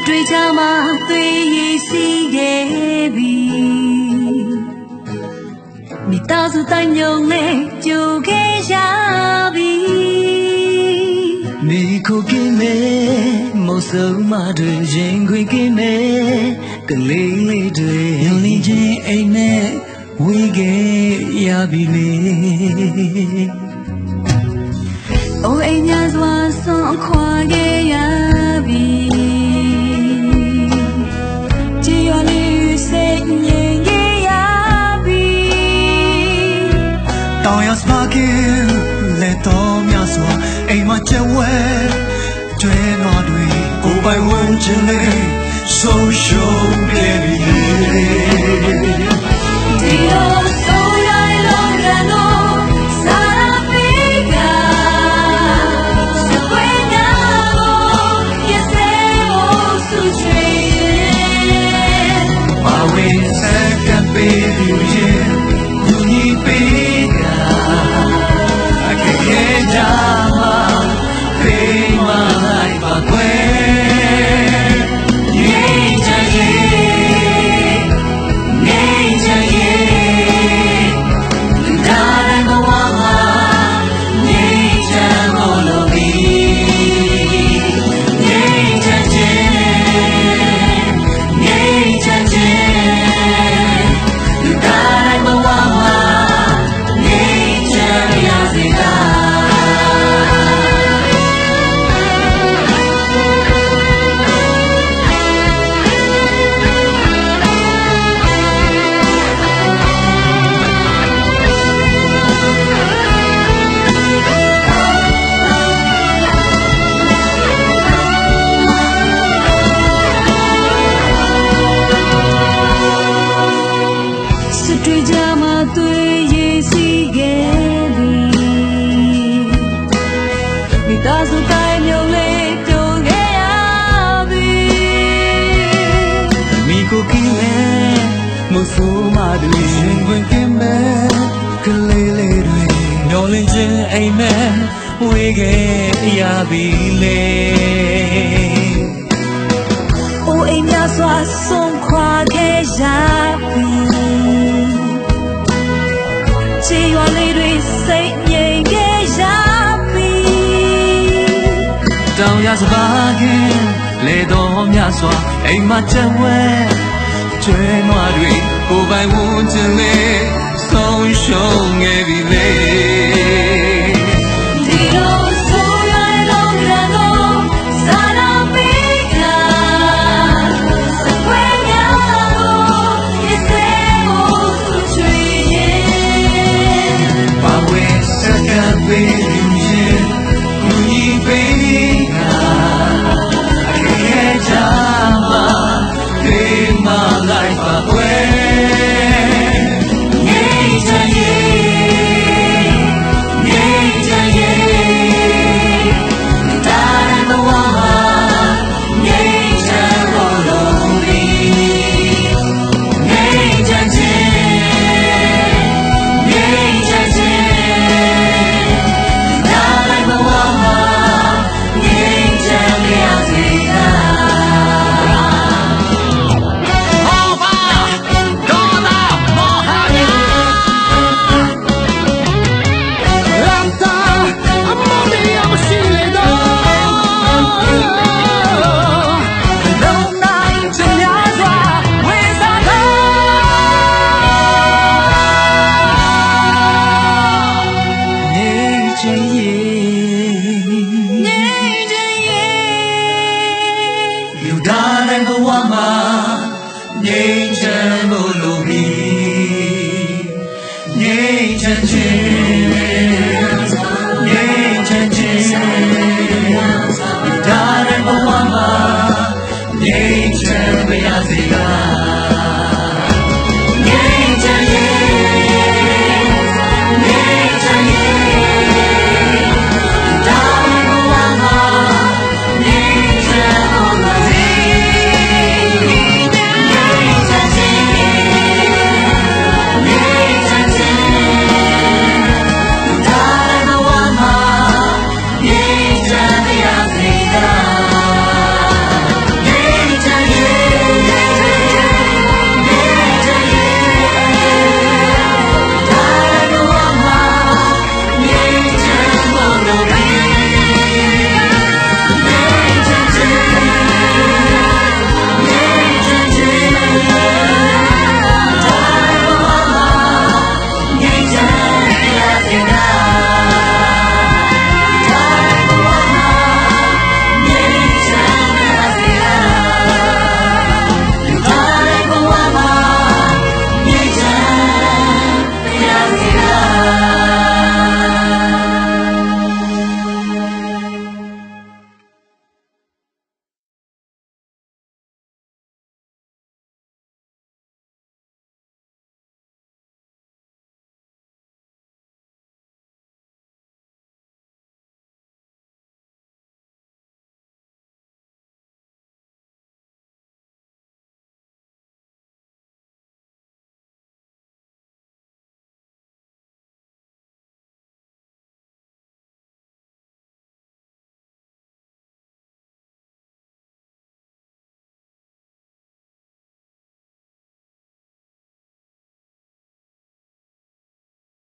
တွေ့ကြမှာတွေ့ရစီခဲ့ပြီမိသားစုတိုင်းညုံနဲ့ကြိုခဲ့ရပြီမိခိုကင်းနဲ့မိုးစုံမတွေရင်ခွင်ကင်းနဲ့ကလေးလေးတွေလင်းချင်းအိမ်နဲ့ဝေးခဲ့ရပြီလေအိုးအိမ်များစွာဆုံးခွာခဲ့ရပြီကြည်ရလေးစိတ်ငြိမ်ခဲ့ရပြီတောင်ရစပါကင်းလက်တော်များစွာအိမ်မှာကျဝဲကျွဲနွားတွေကိုယ်ပိုင်ဝန်းကျင်လေးဆုံးရှုံးခဲ့ပြီဒီလိုဆိုရလုံးရတော့စားပေးကစကွေးနာကိုရစေဖို့ဆူချွေဘာဝင်စကပေးယူရင်လူကြီးပေးကအခေကြမှာပေးမလိုက်ပါကွယ်တွေ့ကြမှာတွေ့ရစီခဲ့ပြီမိသားစုတိုင်းမျိုးလေးကြိုခဲ့ရပြီမိကိုကင်းနဲ့မဆိုးမတွေရင်ဝင်ကင်းမဲ့ကလေးလေးတွေညော်လင်းခြင်းအိမ်မဲ့ဝေးခဲ့ရပြီလေအိုးအိမ်များစွာဆုံးခွာခဲ့ရပြီချီရွာလေးတွေစိတ်ငြိမ်ခဲ့ရပြီတောင်ရစပါကင်းလေတော်များစွာအိမ်မှာကျဝဲကျွဲနွားတွေကိုယ်ပိုင်ဝန်းကျင်လေးဆုံးရှုံးခဲ့ပြီလေဒီလိုဆိုရလုံးရတော့စားပေးကစကွဲများကိုရစေဖို့ဆူချွေဘာဝဲစကပေးယူရင်လူကြီးပေးကအခေကြမှာပေးမလိုက်ပါကွယ်ဘဝမှာငြိမ်းချမ်းဖို့လိုပြီငြိမ်းချမ်းခြင်းငြိမ်းချမ်းခြင်းဒါနဲ့ဘဝမှာငြိမ်းချမ်းပါရစေ